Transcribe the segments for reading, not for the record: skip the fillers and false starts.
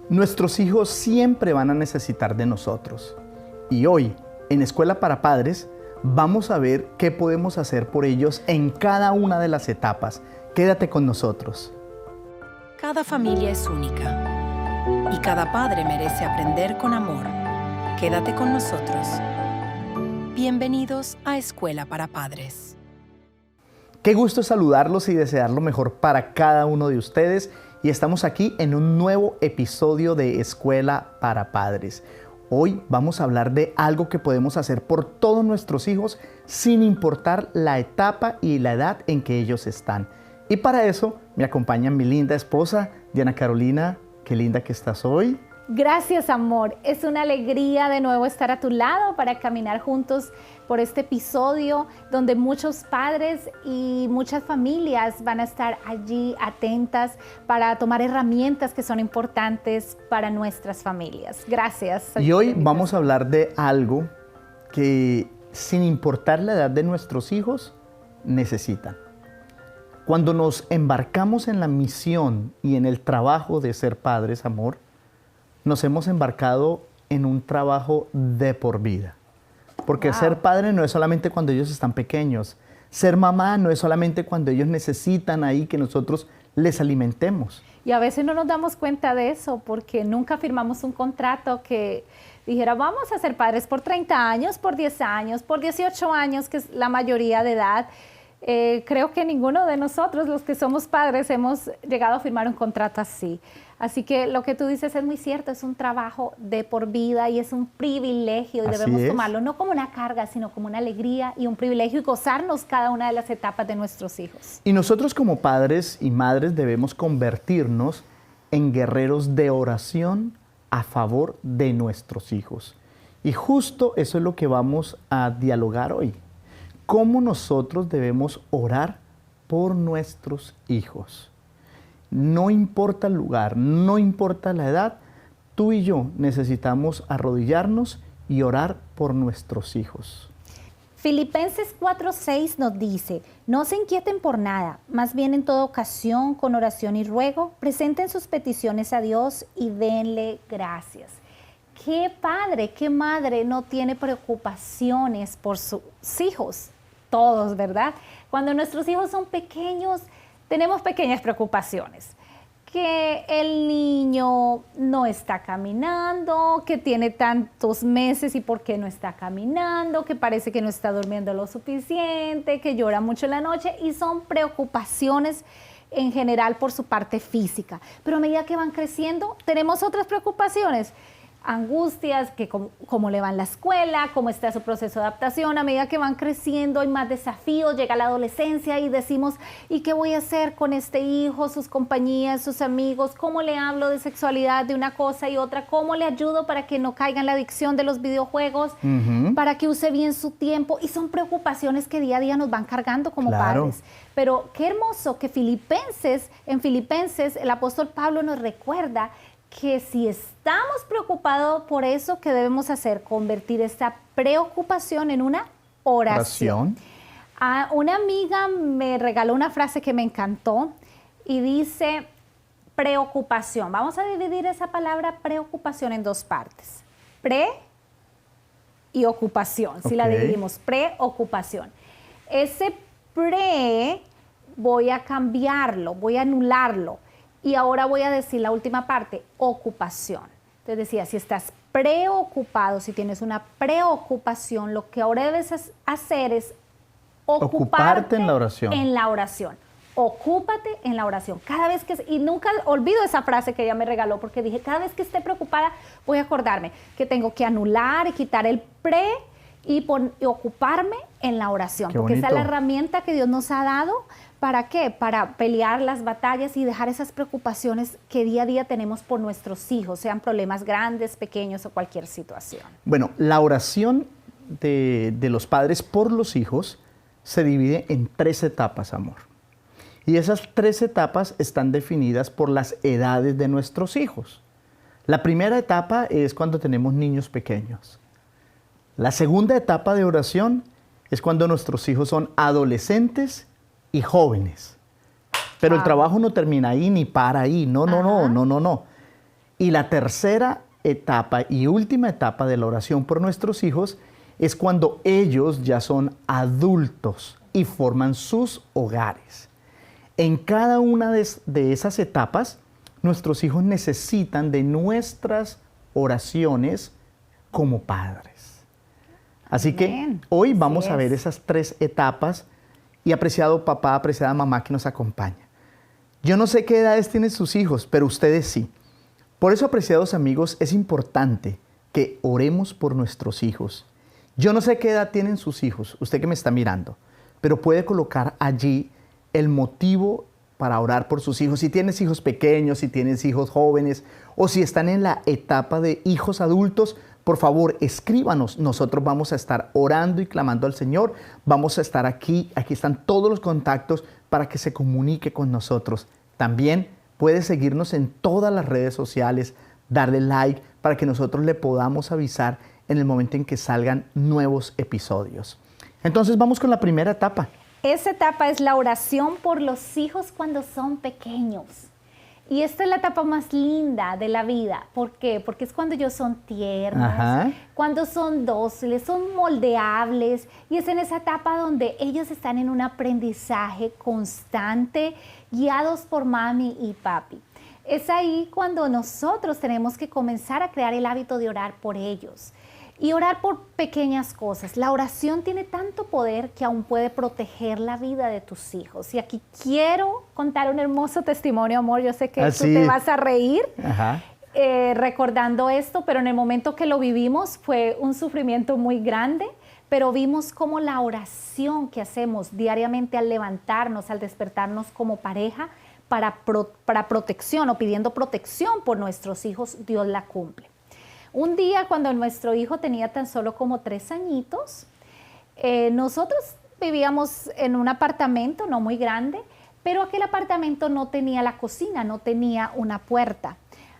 Nuestros hijos siempre van a necesitar de nosotros. Y hoy, en Escuela para Padres, vamos a ver qué podemos hacer por ellos en cada una de las etapas. Quédate con nosotros. Cada familia es única y cada padre merece aprender con amor. Quédate con nosotros. Bienvenidos a Escuela para Padres. Qué gusto saludarlos y desear lo mejor para cada uno de ustedes. Y estamos aquí en un nuevo episodio de Escuela para Padres. Hoy vamos a hablar de algo que podemos hacer por todos nuestros hijos sin importar la etapa y la edad en que ellos están. Y para eso me acompaña mi linda esposa, Diana Carolina. Qué linda que estás hoy. Gracias, amor. Es una alegría de nuevo estar a tu lado para caminar juntos por este episodio donde muchos padres y muchas familias van a estar allí atentas para tomar herramientas que son importantes para nuestras familias. Gracias. Y hoy vamos a hablar de algo que, sin importar la edad de nuestros hijos, necesitan. Cuando nos embarcamos en la misión y en el trabajo de ser padres, amor, nos hemos embarcado en un trabajo de por vida. Porque ser padre no es solamente cuando ellos están pequeños. Ser mamá no es solamente cuando ellos necesitan ahí que nosotros les alimentemos. Y a veces no nos damos cuenta de eso porque nunca firmamos un contrato que dijera vamos a ser padres por 30 años, por 10 años, por 18 años, que es la mayoría de edad. Creo que ninguno de nosotros, los que somos padres, hemos llegado a firmar un contrato así. Así que lo que tú dices es muy cierto, es un trabajo de por vida y es un privilegio y debemos tomarlo no como una carga, sino como una alegría y un privilegio y gozarnos cada una de las etapas de nuestros hijos. Y nosotros como padres y madres debemos convertirnos en guerreros de oración a favor de nuestros hijos. Y justo eso es lo que vamos a dialogar hoy. ¿Cómo nosotros debemos orar por nuestros hijos? No importa el lugar, no importa la edad, tú y yo necesitamos arrodillarnos y orar por nuestros hijos. Filipenses 4:6 nos dice, no se inquieten por nada, más bien en toda ocasión, con oración y ruego, presenten sus peticiones a Dios y denle gracias. ¿Qué padre, qué madre no tiene preocupaciones por sus hijos? Todos, ¿verdad? Cuando nuestros hijos son pequeños, tenemos pequeñas preocupaciones. Que el niño no está caminando, que tiene tantos meses y por qué no está caminando, que parece que no está durmiendo lo suficiente, que llora mucho en la noche y son preocupaciones en general por su parte física. Pero a medida que van creciendo, tenemos otras preocupaciones. Angustias, que cómo le va en la escuela, cómo está su proceso de adaptación. A medida que van creciendo hay más desafíos, llega la adolescencia y decimos, ¿y qué voy a hacer con este hijo, sus compañías, sus amigos? ¿Cómo le hablo de sexualidad de una cosa y otra? ¿Cómo le ayudo para que no caiga en la adicción de los videojuegos? Para que use bien su tiempo. Y son preocupaciones que día a día nos van cargando como padres. Pero qué hermoso que en Filipenses el apóstol Pablo nos recuerda que si estamos preocupados por eso, ¿qué debemos hacer? Convertir esta preocupación en una oración. Una amiga me regaló una frase que me encantó y dice preocupación. Vamos a dividir esa palabra preocupación en dos partes. Pre y ocupación. Si la dividimos, preocupación. Ese pre voy a cambiarlo, voy a anularlo. Y ahora voy a decir la última parte, ocupación. Entonces decía, si estás preocupado, si tienes una preocupación, lo que ahora debes hacer es ocuparte en la oración. Ocúpate en la oración. Cada vez que, y nunca olvido esa frase que ella me regaló, porque dije, cada vez que esté preocupada, voy a acordarme que tengo que anular y quitar el pre y ocuparme en la oración. Qué porque bonito. esa es la herramienta que Dios nos ha dado. ¿Para qué? Para pelear las batallas y dejar esas preocupaciones que día a día tenemos por nuestros hijos, sean problemas grandes, pequeños o cualquier situación. Bueno, la oración de los padres por los hijos se divide en 3 etapas, amor. Y esas 3 etapas están definidas por las edades de nuestros hijos. La primera etapa es cuando tenemos niños pequeños. La segunda etapa de oración es cuando nuestros hijos son adolescentes y jóvenes. Pero el trabajo no termina ahí ni para ahí. No. Y la tercera etapa y última etapa de la oración por nuestros hijos es cuando ellos ya son adultos y forman sus hogares. En cada una de esas etapas, nuestros hijos necesitan de nuestras oraciones como padres. Así que hoy vamos a ver esas 3 etapas y apreciado papá, apreciada mamá que nos acompaña. Yo no sé qué edades tienen sus hijos, pero ustedes sí. Por eso, apreciados amigos, es importante que oremos por nuestros hijos. Yo no sé qué edad tienen sus hijos, usted que me está mirando, pero puede colocar allí el motivo para orar por sus hijos. Si tienes hijos pequeños, si tienes hijos jóvenes o si están en la etapa de hijos adultos, por favor, escríbanos. Nosotros vamos a estar orando y clamando al Señor. Vamos a estar aquí. Aquí están todos los contactos para que se comunique con nosotros. También puede seguirnos en todas las redes sociales, darle like para que nosotros le podamos avisar en el momento en que salgan nuevos episodios. Entonces vamos con la primera etapa. Esa etapa es la oración por los hijos cuando son pequeños. Y esta es la etapa más linda de la vida. ¿Por qué? Porque es cuando ellos son tiernos, cuando son dóciles, son moldeables. Y es en esa etapa donde ellos están en un aprendizaje constante, guiados por mami y papi. Es ahí cuando nosotros tenemos que comenzar a crear el hábito de orar por ellos. Y orar por pequeñas cosas. La oración tiene tanto poder que aún puede proteger la vida de tus hijos. Y aquí quiero contar un hermoso testimonio, amor. Yo sé que tú te vas a reír recordando esto, pero en el momento que lo vivimos fue un sufrimiento muy grande, pero vimos cómo la oración que hacemos diariamente al levantarnos, al despertarnos como pareja, para protección o pidiendo protección por nuestros hijos, Dios la cumple. Un día, cuando nuestro hijo tenía tan solo como 3 añitos, nosotros vivíamos en un apartamento no muy grande, pero aquel apartamento no tenía la cocina, no tenía una puerta.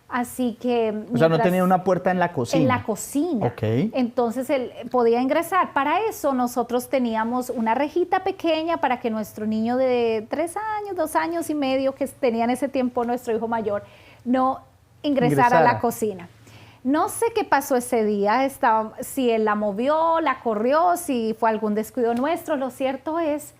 Así que... O sea, no tenía una puerta en la cocina. En la cocina. Ok. Entonces, él podía ingresar. Para eso, nosotros teníamos una rejita pequeña para que nuestro niño de 3 años, 2 años y medio, que tenía en ese tiempo nuestro hijo mayor, no ingresara a la cocina. No sé qué pasó ese día, si él la movió, la corrió, si fue algún descuido nuestro. Lo cierto es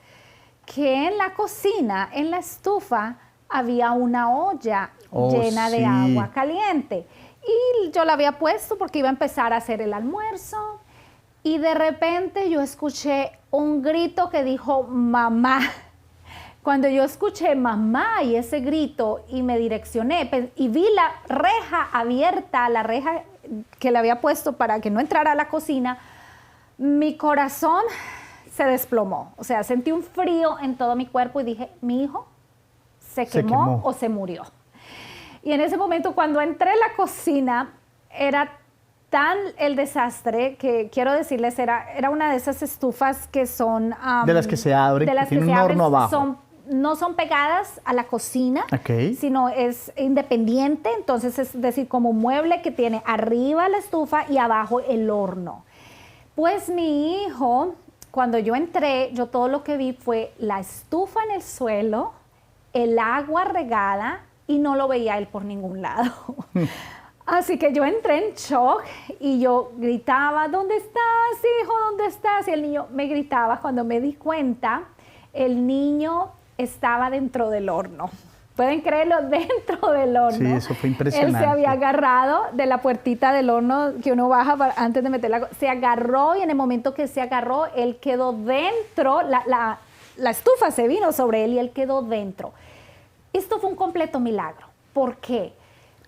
que en la cocina, en la estufa, había una olla llena de agua caliente. Y yo la había puesto porque iba a empezar a hacer el almuerzo. Y de repente yo escuché un grito que dijo, mamá. Cuando yo escuché mamá y ese grito y me direccioné y vi la reja abierta, la reja que le había puesto para que no entrara a la cocina, mi corazón se desplomó. O sea, sentí un frío en todo mi cuerpo y dije, mi hijo se quemó o se murió. Y en ese momento, cuando entré a la cocina, era tan el desastre que, quiero decirles, era una de esas estufas que son... de las que se abren, que tiene un horno abajo. No son pegadas a la cocina, sino es independiente, entonces es decir, como un mueble que tiene arriba la estufa y abajo el horno. Pues mi hijo, cuando yo entré, yo todo lo que vi fue la estufa en el suelo, el agua regada y no lo veía él por ningún lado. Así que yo entré en shock y yo gritaba, ¿dónde estás, hijo? ¿Dónde estás? Y el niño me gritaba. Cuando me di cuenta, el niño estaba dentro del horno. ¿Pueden creerlo? Dentro del horno. Sí, eso fue impresionante. Él se había agarrado de la puertita del horno que uno baja antes de meterla. Se agarró y en el momento que se agarró, él quedó dentro. La estufa se vino sobre él y él quedó dentro. Esto fue un completo milagro. ¿Por qué?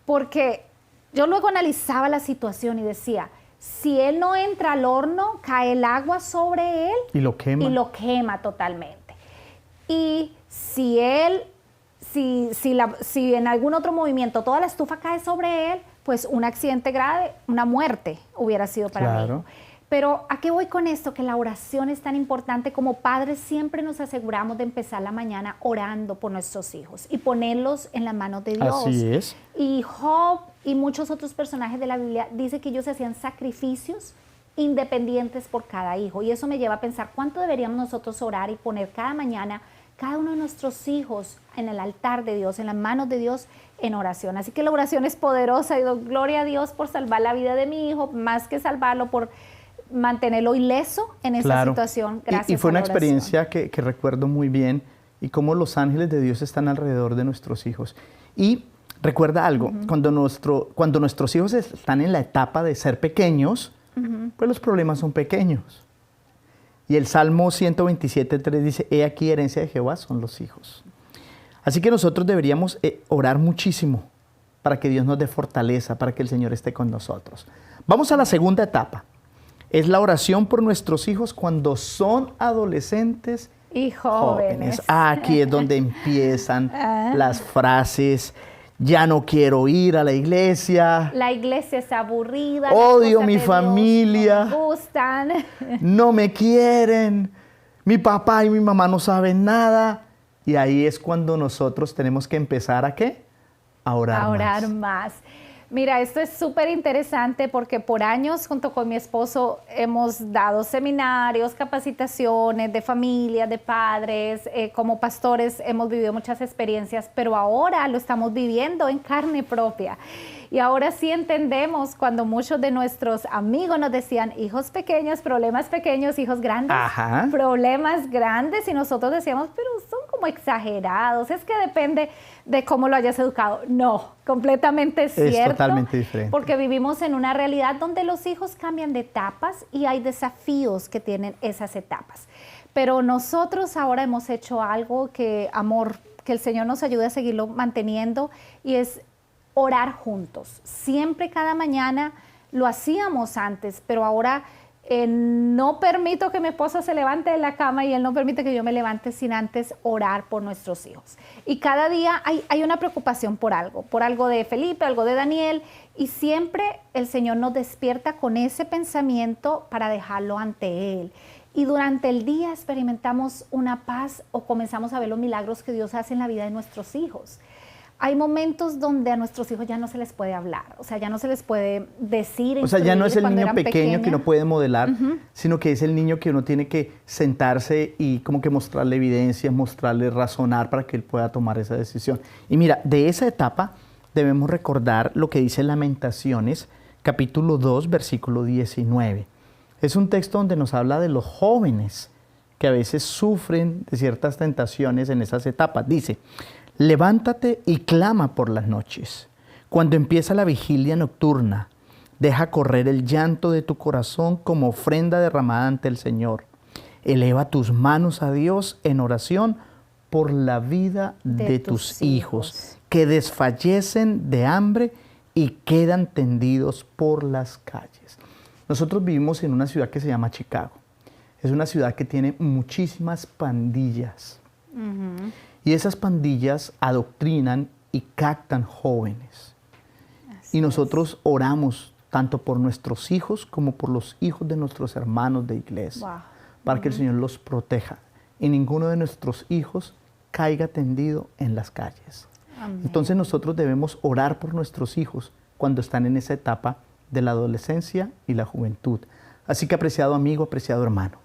Porque yo luego analizaba la situación y decía, si él no entra al horno, cae el agua sobre él y lo quema. Y lo quema totalmente. Y si en algún otro movimiento toda la estufa cae sobre él, pues un accidente grave, una muerte hubiera sido para mí. Pero ¿a qué voy con esto? Que la oración es tan importante. Como padres siempre nos aseguramos de empezar la mañana orando por nuestros hijos y ponerlos en las manos de Dios. Así es. Y Job y muchos otros personajes de la Biblia dicen que ellos hacían sacrificios independientes por cada hijo. Y eso me lleva a pensar cuánto deberíamos nosotros orar y poner cada mañana cada uno de nuestros hijos en el altar de Dios, en las manos de Dios, en oración. Así que la oración es poderosa y doy gloria a Dios por salvar la vida de mi hijo, más que salvarlo, por mantenerlo ileso en esa situación. Gracias. Y fue a la una experiencia que recuerdo muy bien, y cómo los ángeles de Dios están alrededor de nuestros hijos. Y recuerda algo, cuando nuestros hijos están en la etapa de ser pequeños, pues los problemas son pequeños. Y el Salmo 127:3 dice, he aquí herencia de Jehová son los hijos. Así que nosotros deberíamos orar muchísimo para que Dios nos dé fortaleza, para que el Señor esté con nosotros. Vamos a la segunda etapa. Es la oración por nuestros hijos cuando son adolescentes y jóvenes. Aquí es donde empiezan las frases. Ya no quiero ir a la iglesia. La iglesia es aburrida. Odio mi familia. No me gustan. No me quieren. Mi papá y mi mamá no saben nada. Y ahí es cuando nosotros tenemos que empezar ¿a qué? A orar más. A orar más. Mira, esto es súper interesante porque por años junto con mi esposo hemos dado seminarios, capacitaciones de familia, de padres, como pastores hemos vivido muchas experiencias, pero ahora lo estamos viviendo en carne propia. Y ahora sí entendemos cuando muchos de nuestros amigos nos decían hijos pequeños, hijos grandes, problemas grandes, y nosotros decíamos, pero son como exagerados, es que depende de cómo lo hayas educado. No, completamente cierto. Es totalmente diferente. Porque vivimos en una realidad donde los hijos cambian de etapas y hay desafíos que tienen esas etapas. Pero nosotros ahora hemos hecho algo que, amor, que el Señor nos ayude a seguirlo manteniendo, y es orar juntos. Siempre, cada mañana, lo hacíamos antes, pero ahora no permito que mi esposo se levante de la cama y él no permite que yo me levante sin antes orar por nuestros hijos. Y cada día hay una preocupación por algo de Felipe, algo de Daniel, y siempre el Señor nos despierta con ese pensamiento para dejarlo ante Él. Y durante el día experimentamos una paz o comenzamos a ver los milagros que Dios hace en la vida de nuestros hijos. Hay momentos donde a nuestros hijos ya no se les puede hablar, o sea, ya no se les puede decir. O sea, ya no es el niño pequeño que no puede modelar, sino que es el niño que uno tiene que sentarse y como que mostrarle evidencias, mostrarle razonar para que él pueda tomar esa decisión. Y mira, de esa etapa debemos recordar lo que dice Lamentaciones, capítulo 2, versículo 19. Es un texto donde nos habla de los jóvenes que a veces sufren de ciertas tentaciones en esas etapas. Dice, levántate y clama por las noches. Cuando empieza la vigilia nocturna, deja correr el llanto de tu corazón como ofrenda derramada ante el Señor. Eleva tus manos a Dios en oración por la vida de tus hijos, que desfallecen de hambre y quedan tendidos por las calles. Nosotros vivimos en una ciudad que se llama Chicago. Es una ciudad que tiene muchísimas pandillas. Y esas pandillas adoctrinan y captan jóvenes. Y nosotros oramos tanto por nuestros hijos como por los hijos de nuestros hermanos de iglesia, para que el Señor los proteja y ninguno de nuestros hijos caiga tendido en las calles. Amén. Entonces nosotros debemos orar por nuestros hijos cuando están en esa etapa de la adolescencia y la juventud. Así que, apreciado amigo, apreciado hermano,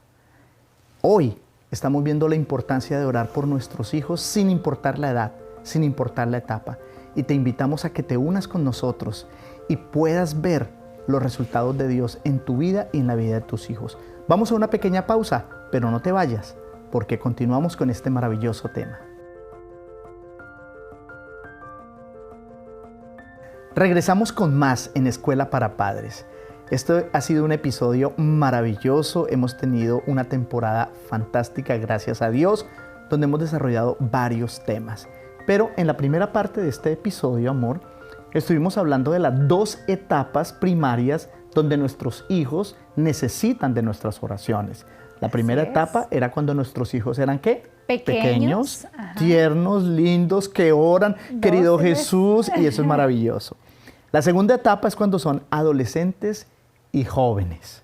hoy estamos viendo la importancia de orar por nuestros hijos sin importar la edad, sin importar la etapa. Y te invitamos a que te unas con nosotros y puedas ver los resultados de Dios en tu vida y en la vida de tus hijos. Vamos a una pequeña pausa, pero no te vayas, porque continuamos con este maravilloso tema. Regresamos con más en Escuela para Padres. Esto ha sido un episodio maravilloso. Hemos tenido una temporada fantástica, gracias a Dios, donde hemos desarrollado varios temas. Pero en la primera parte de este episodio, amor, estuvimos hablando de las dos etapas primarias donde nuestros hijos necesitan de nuestras oraciones. La primera etapa era cuando nuestros hijos eran ¿qué? Pequeños, tiernos, lindos, que oran, querido Jesús, y eso es maravilloso. La segunda etapa es cuando son adolescentes y jóvenes.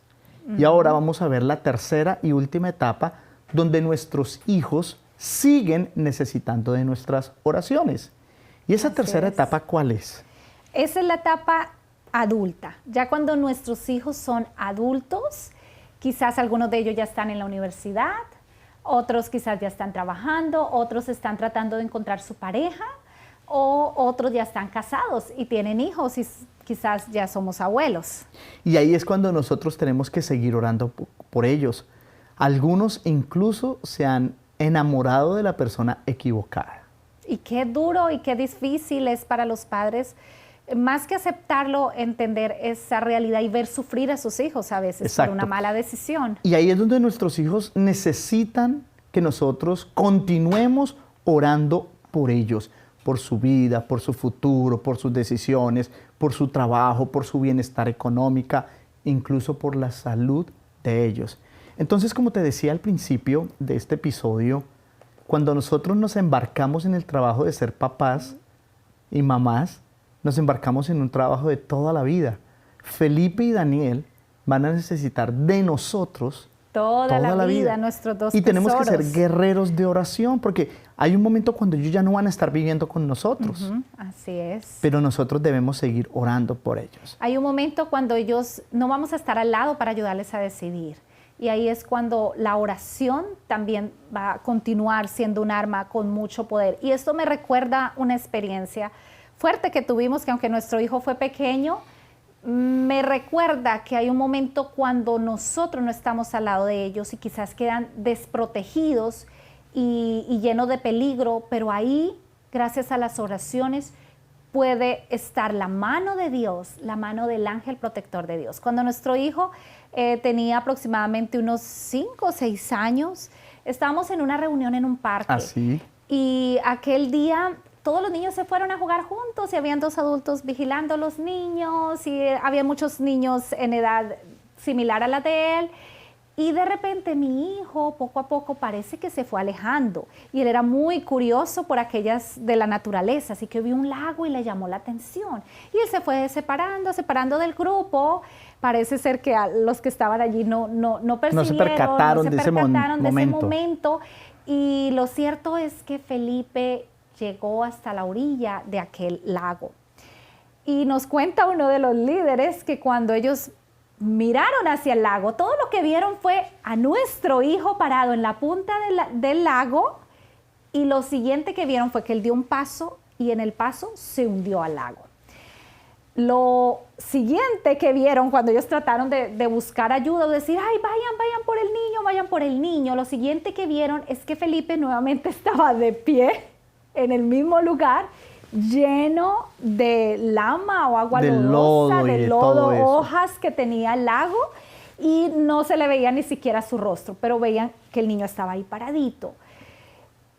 Y ahora vamos a ver la tercera y última etapa donde nuestros hijos siguen necesitando de nuestras oraciones. ¿Y esa tercera etapa cuál es? Esa es la etapa adulta. Ya cuando nuestros hijos son adultos, quizás algunos de ellos ya están en la universidad, otros quizás ya están trabajando, otros están tratando de encontrar su pareja, o otros ya están casados y tienen hijos y quizás ya somos abuelos. Y ahí es cuando nosotros tenemos que seguir orando por ellos. Algunos incluso se han enamorado de la persona equivocada. Y qué duro y qué difícil es para los padres, más que aceptarlo, entender esa realidad y ver sufrir a sus hijos a veces Exacto. por una mala decisión. Y ahí es donde nuestros hijos necesitan que nosotros continuemos orando por ellos, por su vida, por su futuro, por sus decisiones, por su trabajo, por su bienestar económico, incluso por la salud de ellos. Entonces, como te decía al principio de este episodio, cuando nosotros nos embarcamos en el trabajo de ser papás y mamás, nos embarcamos en un trabajo de toda la vida. Felipe y Daniel van a necesitar de nosotros Toda la vida, nuestros dos y tenemos que tesoros. ser guerreros de oración, porque hay un momento cuando ellos ya no van a estar viviendo con nosotros, Así es. pero nosotros debemos seguir orando por ellos. Hay un momento cuando ellos no vamos a estar al lado para ayudarles a decidir. Y ahí es cuando la oración también va a continuar siendo un arma con mucho poder. Y esto me recuerda una experiencia fuerte que tuvimos, que aunque nuestro hijo fue pequeño, me recuerda que hay un momento cuando nosotros no estamos al lado de ellos y quizás quedan desprotegidos y llenos de peligro, pero ahí, gracias a las oraciones, puede estar la mano de Dios, la mano del ángel protector de Dios. Cuando nuestro hijo tenía aproximadamente unos 5 o 6 años, estábamos en una reunión en un parque. Así. Y aquel día todos los niños se fueron a jugar juntos y habían 2 adultos vigilando a los niños y había muchos niños en edad similar a la de él. Y de repente mi hijo poco a poco parece que se fue alejando y él era muy curioso por aquellas de la naturaleza, así que vio un lago y le llamó la atención. Y él se fue separando del grupo. Parece ser que a los que estaban allí no percibieron, No se percataron de ese momento. Y lo cierto es que Felipe llegó hasta la orilla de aquel lago. Y nos cuenta uno de los líderes que cuando ellos miraron hacia el lago, todo lo que vieron fue a nuestro hijo parado en la punta del lago, y lo siguiente que vieron fue que él dio un paso y en el paso se hundió al lago. Lo siguiente que vieron cuando ellos trataron de buscar ayuda o decir, ay, vayan por el niño, lo siguiente que vieron es que Felipe nuevamente estaba de pie en el mismo lugar, lleno de lama o agua lodosa, de lodo, hojas que tenía el lago, y no se le veía ni siquiera su rostro, pero veían que el niño estaba ahí paradito.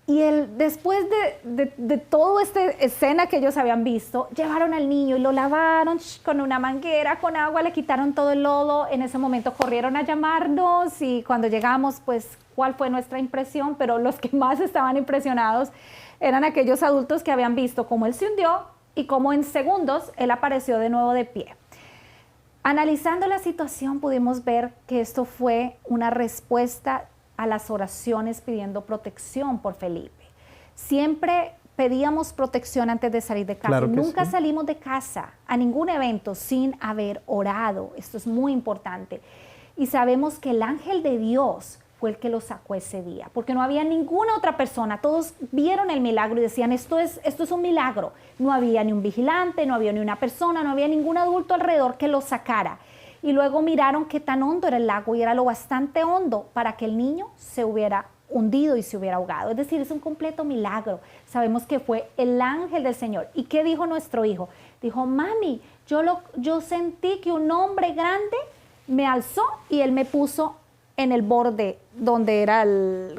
Y después de toda esta escena que ellos habían visto, llevaron al niño y lo lavaron con una manguera, con agua, le quitaron todo el lodo. En ese momento corrieron a llamarnos y cuando llegamos, pues, ¿cuál fue nuestra impresión? Pero los que más estaban impresionados eran aquellos adultos que habían visto cómo él se hundió y cómo en segundos él apareció de nuevo de pie. Analizando la situación pudimos ver que esto fue una respuesta a las oraciones pidiendo protección por Felipe. Siempre pedíamos protección antes de salir de casa. Claro que Nunca sí. salimos de casa a ningún evento sin haber orado. Esto es muy importante. Y sabemos que el ángel de Dios fue el que lo sacó ese día, porque no había ninguna otra persona. Todos vieron el milagro y decían, esto es un milagro. No había ni un vigilante, no había ni una persona, no había ningún adulto alrededor que lo sacara. Y luego miraron qué tan hondo era el lago, y era lo bastante hondo para que el niño se hubiera hundido y se hubiera ahogado. Es decir, es un completo milagro. Sabemos que fue el ángel del Señor. ¿Y qué dijo nuestro hijo? Dijo, mami, yo sentí que un hombre grande me alzó y él me puso en el borde donde era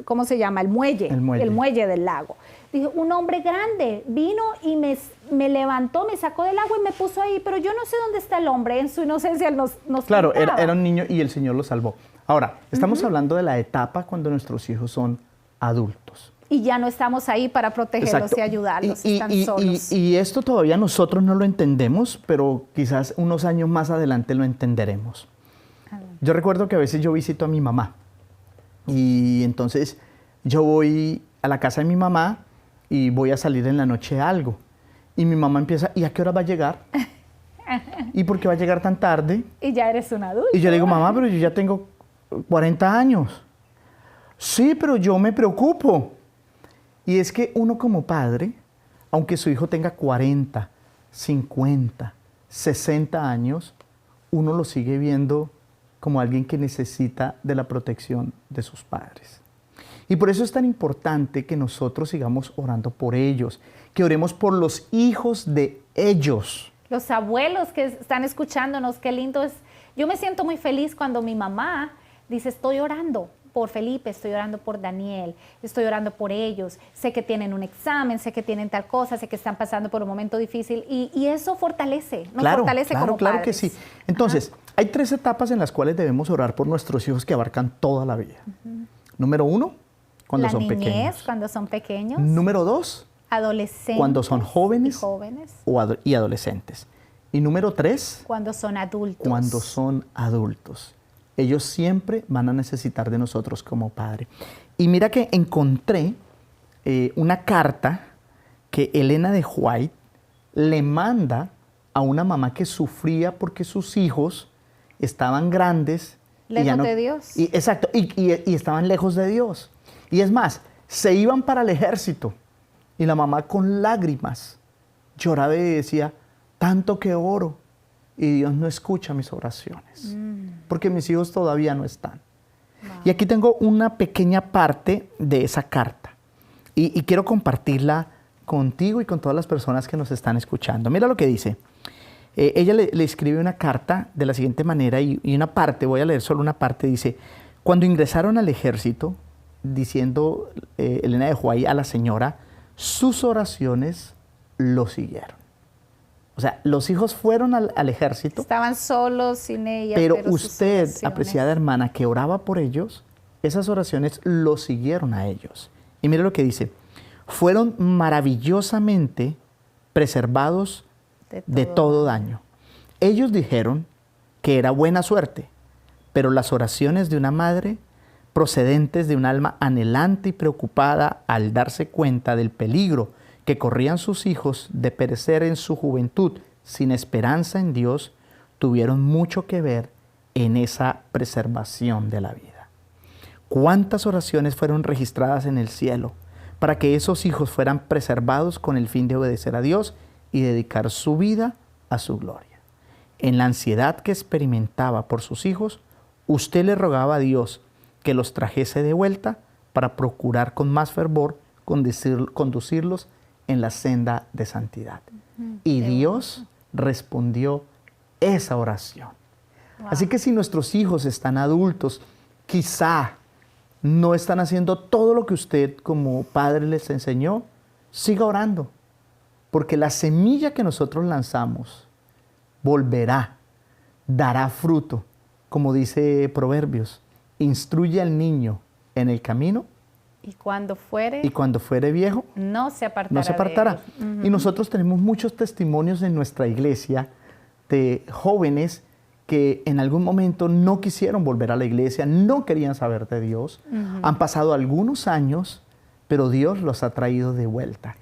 ¿cómo se llama? El muelle del lago. Dijo, un hombre grande vino y me levantó, me sacó del agua y me puso ahí, pero yo no sé dónde está el hombre. En su inocencia él nos Claro, contaba. era un niño y el Señor lo salvó. Ahora, estamos hablando de la etapa cuando nuestros hijos son adultos. Y ya no estamos ahí para protegerlos Exacto. y ayudarlos, Y- están y- solos. y esto todavía nosotros no lo entendemos, pero quizás unos años más adelante lo entenderemos. Yo recuerdo que a veces yo visito a mi mamá y entonces yo voy a la casa de mi mamá y voy a salir en la noche a algo. Y mi mamá empieza, ¿y a qué hora va a llegar? ¿Y por qué va a llegar tan tarde? Y ya eres un adulto. Y yo le digo, mamá, pero yo ya tengo 40 años. Sí, pero yo me preocupo. Y es que uno como padre, aunque su hijo tenga 40, 50, 60 años, uno lo sigue viendo como alguien que necesita de la protección de sus padres. Y por eso es tan importante que nosotros sigamos orando por ellos, que oremos por los hijos de ellos. Los abuelos que están escuchándonos, qué lindo es. Yo me siento muy feliz cuando mi mamá dice, estoy orando por Felipe, estoy orando por Daniel, estoy orando por ellos, sé que tienen un examen, sé que tienen tal cosa, sé que están pasando por un momento difícil y eso fortalece, nos fortalece como claro padres. que sí. Entonces, hay 3 etapas en las cuales debemos orar por nuestros hijos que abarcan toda la vida. Número 1, cuando son pequeños. Cuando son pequeños. Número 2, adolescentes. cuando son jóvenes, y adolescentes. Y número 3, cuando son adultos. Cuando son adultos. Ellos siempre van a necesitar de nosotros como padre. Y mira que encontré una carta que Elena de White le manda a una mamá que sufría porque sus hijos estaban grandes. Lejos de Dios. Exacto, y estaban lejos de Dios. Y es más, se iban para el ejército. Y la mamá con lágrimas lloraba y decía, tanto que oro y Dios no escucha mis oraciones, porque mis hijos todavía no están. Wow. Y aquí tengo una pequeña parte de esa carta y quiero compartirla contigo y con todas las personas que nos están escuchando. Mira lo que dice. Ella le escribe una carta de la siguiente manera y una parte, voy a leer solo una parte, dice, cuando ingresaron al ejército, diciendo Elena de White a la señora, sus oraciones lo siguieron. O sea, los hijos fueron al ejército. Estaban solos, sin ella. Pero usted, apreciada hermana, que oraba por ellos, esas oraciones lo siguieron a ellos. Y mire lo que dice. Fueron maravillosamente preservados de todo daño. Ellos dijeron que era buena suerte, pero las oraciones de una madre, procedentes de un alma anhelante y preocupada al darse cuenta del peligro que corrían sus hijos de perecer en su juventud sin esperanza en Dios, tuvieron mucho que ver en esa preservación de la vida. ¿Cuántas oraciones fueron registradas en el cielo para que esos hijos fueran preservados con el fin de obedecer a Dios y dedicar su vida a su gloria? En la ansiedad que experimentaba por sus hijos, usted le rogaba a Dios que los trajese de vuelta para procurar con más fervor conducirlos en la senda de santidad. Y Dios respondió esa oración. Wow. Así que si nuestros hijos están adultos, quizá no están haciendo todo lo que usted como padre les enseñó, siga orando, porque la semilla que nosotros lanzamos volverá, dará fruto, como dice Proverbios, instruye al niño en el camino y cuando fuere viejo, no se apartará. Y nosotros tenemos muchos testimonios en nuestra iglesia de jóvenes que en algún momento no quisieron volver a la iglesia, no querían saber de Dios. Han pasado algunos años, pero Dios los ha traído de vuelta.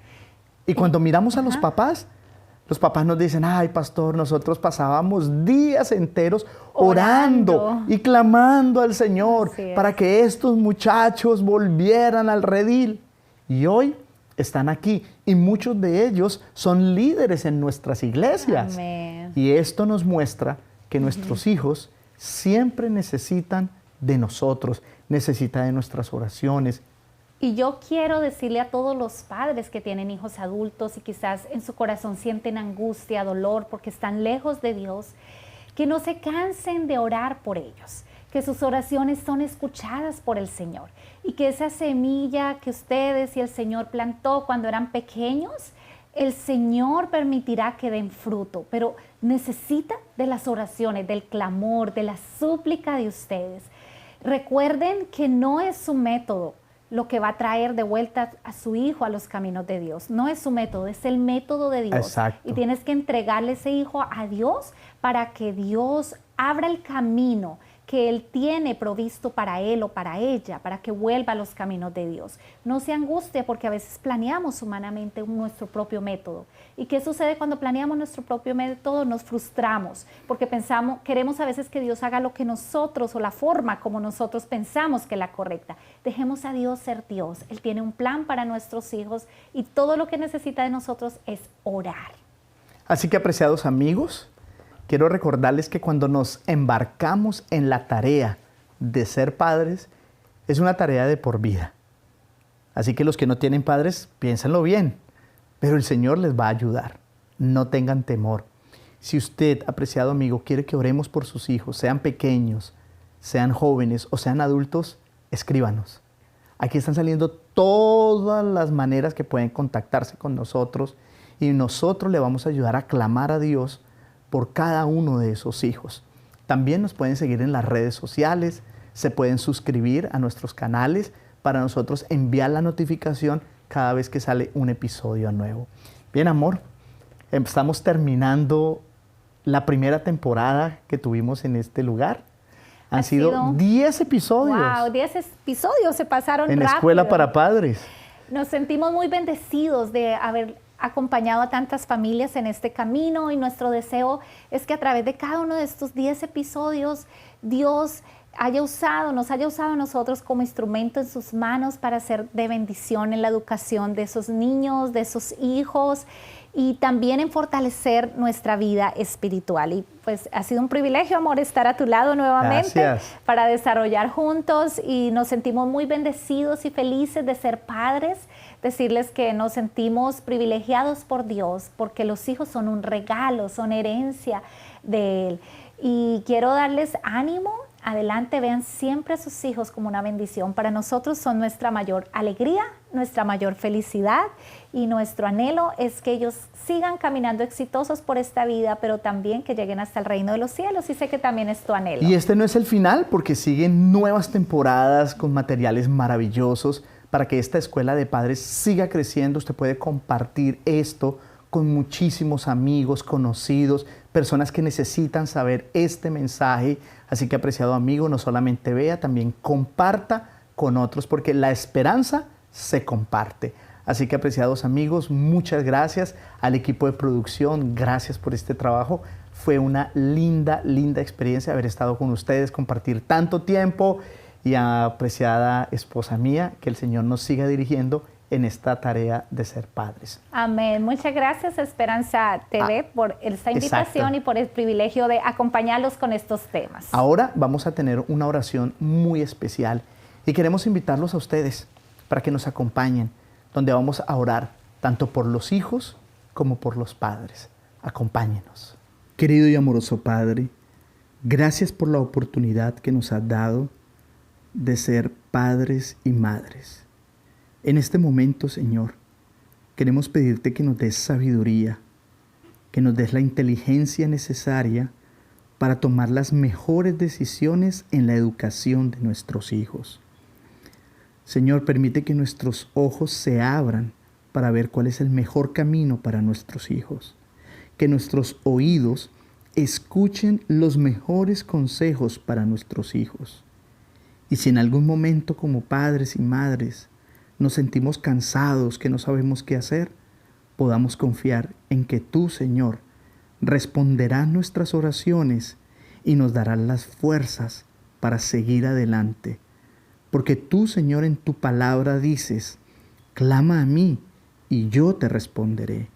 Y cuando miramos a los papás nos dicen, ay, pastor, nosotros pasábamos días enteros orando y clamando al Señor para que estos muchachos volvieran al redil. Y hoy están aquí y muchos de ellos son líderes en nuestras iglesias. Amén. Y esto nos muestra que nuestros hijos siempre necesitan de nosotros, necesitan de nuestras oraciones. Y yo quiero decirle a todos los padres que tienen hijos adultos y quizás en su corazón sienten angustia, dolor porque están lejos de Dios, que no se cansen de orar por ellos, que sus oraciones son escuchadas por el Señor y que esa semilla que ustedes y el Señor plantó cuando eran pequeños, el Señor permitirá que den fruto, pero necesita de las oraciones, del clamor, de la súplica de ustedes. Recuerden que no es su método lo que va a traer de vuelta a su hijo a los caminos de Dios. No es su método, es el método de Dios. Exacto. Y tienes que entregarle ese hijo a Dios para que Dios abra el camino, que Él tiene provisto para él o para ella, para que vuelva a los caminos de Dios. No se angustie porque a veces planeamos humanamente nuestro propio método. ¿Y qué sucede cuando planeamos nuestro propio método? Nos frustramos porque queremos a veces que Dios haga lo que nosotros o la forma como nosotros pensamos que es la correcta. Dejemos a Dios ser Dios. Él tiene un plan para nuestros hijos y todo lo que necesita de nosotros es orar. Así que, apreciados amigos, quiero recordarles que cuando nos embarcamos en la tarea de ser padres, es una tarea de por vida. Así que los que no tienen padres, piénsenlo bien, pero el Señor les va a ayudar. No tengan temor. Si usted, apreciado amigo, quiere que oremos por sus hijos, sean pequeños, sean jóvenes o sean adultos, escríbanos. Aquí están saliendo todas las maneras que pueden contactarse con nosotros y nosotros le vamos a ayudar a clamar a Dios por cada uno de esos hijos. También nos pueden seguir en las redes sociales, se pueden suscribir a nuestros canales para nosotros enviar la notificación cada vez que sale un episodio nuevo. Bien, amor, estamos terminando la primera temporada que tuvimos en este lugar. Han sido 10 episodios. ¡Wow! 10 episodios se pasaron rápido. En Escuela para Padres. Nos sentimos muy bendecidos de haber acompañado a tantas familias en este camino y nuestro deseo es que a través de cada uno de estos 10 episodios Dios nos haya usado a nosotros como instrumento en sus manos para ser de bendición en la educación de esos niños, de esos hijos y también en fortalecer nuestra vida espiritual. Y pues ha sido un privilegio, amor, estar a tu lado nuevamente. Gracias. Para desarrollar juntos y nos sentimos muy bendecidos y felices de ser padres. Decirles que nos sentimos privilegiados por Dios porque los hijos son un regalo, son herencia de Él. Y quiero darles ánimo. Adelante, vean siempre a sus hijos como una bendición. Para nosotros son nuestra mayor alegría, nuestra mayor felicidad y nuestro anhelo es que ellos sigan caminando exitosos por esta vida, pero también que lleguen hasta el reino de los cielos y sé que también es tu anhelo. Y este no es el final porque siguen nuevas temporadas con materiales maravillosos para que esta escuela de padres siga creciendo. Usted puede compartir esto con muchísimos amigos, conocidos, personas que necesitan saber este mensaje. Así que, apreciado amigo, no solamente vea, también comparta con otros, porque la esperanza se comparte. Así que, apreciados amigos, muchas gracias al equipo de producción, gracias por este trabajo. Fue una linda, linda experiencia haber estado con ustedes, compartir tanto tiempo y apreciada esposa mía, que el Señor nos siga dirigiendo en esta tarea de ser padres. Amén. Muchas gracias, Esperanza TV, por esta invitación y por el privilegio de acompañarlos con estos temas. Ahora vamos a tener una oración muy especial y queremos invitarlos a ustedes para que nos acompañen, donde vamos a orar tanto por los hijos como por los padres. Acompáñenos. Querido y amoroso Padre, gracias por la oportunidad que nos has dado de ser padres y madres. En este momento, Señor, queremos pedirte que nos des sabiduría, que nos des la inteligencia necesaria para tomar las mejores decisiones en la educación de nuestros hijos. Señor, permite que nuestros ojos se abran para ver cuál es el mejor camino para nuestros hijos, que nuestros oídos escuchen los mejores consejos para nuestros hijos. Y si en algún momento como padres y madres nos sentimos cansados, que no sabemos qué hacer, podamos confiar en que tú, Señor, responderás nuestras oraciones y nos darás las fuerzas para seguir adelante. Porque tú, Señor, en tu palabra dices, clama a mí y yo te responderé.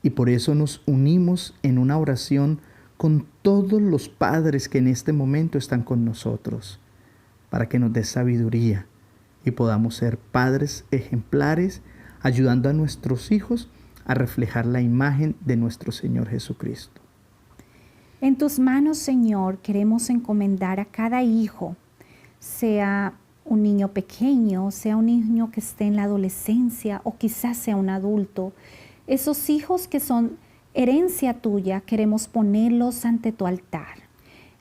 Y por eso nos unimos en una oración con todos los padres que en este momento están con nosotros, para que nos des sabiduría y podamos ser padres ejemplares, ayudando a nuestros hijos a reflejar la imagen de nuestro Señor Jesucristo. En tus manos, Señor, queremos encomendar a cada hijo, sea un niño pequeño, sea un niño que esté en la adolescencia o quizás sea un adulto. Esos hijos que son herencia tuya, queremos ponerlos ante tu altar.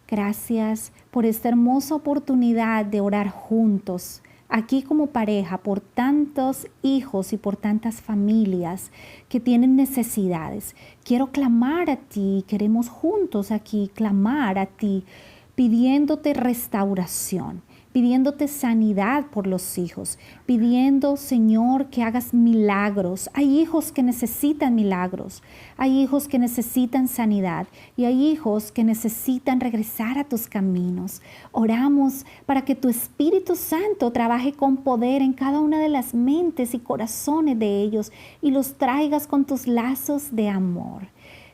Gracias por esta hermosa oportunidad de orar juntos, aquí como pareja, por tantos hijos y por tantas familias que tienen necesidades. Quiero clamar a ti, queremos juntos aquí clamar a ti, pidiéndote restauración, pidiéndote sanidad por los hijos, pidiendo, Señor, que hagas milagros. Hay hijos que necesitan milagros, hay hijos que necesitan sanidad y hay hijos que necesitan regresar a tus caminos. Oramos para que tu Espíritu Santo trabaje con poder en cada una de las mentes y corazones de ellos y los traigas con tus lazos de amor.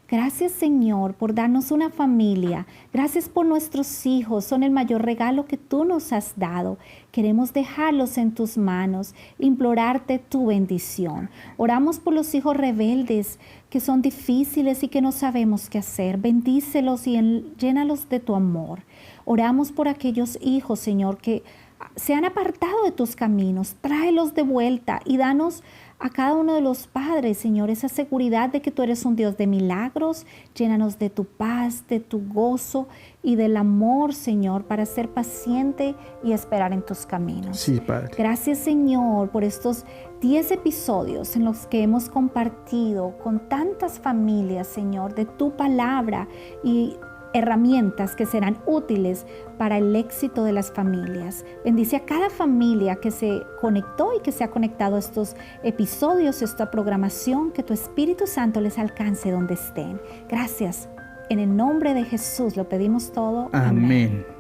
Gracias, Señor, por darnos una familia. Gracias por nuestros hijos. Son el mayor regalo que tú nos has dado. Queremos dejarlos en tus manos, implorarte tu bendición. Oramos por los hijos rebeldes que son difíciles y que no sabemos qué hacer. Bendícelos y llénalos de tu amor. Oramos por aquellos hijos, Señor, que se han apartado de tus caminos. Tráelos de vuelta y danos a cada uno de los padres, Señor, esa seguridad de que tú eres un Dios de milagros. Llénanos de tu paz, de tu gozo y del amor, Señor, para ser paciente y esperar en tus caminos. Sí, Padre. Gracias, Señor, por estos 10 episodios en los que hemos compartido con tantas familias, Señor, de tu palabra y herramientas que serán útiles para el éxito de las familias. Bendice a cada familia que se conectó y que se ha conectado a estos episodios, esta programación, que tu Espíritu Santo les alcance donde estén. Gracias. En el nombre de Jesús lo pedimos todo. Amén.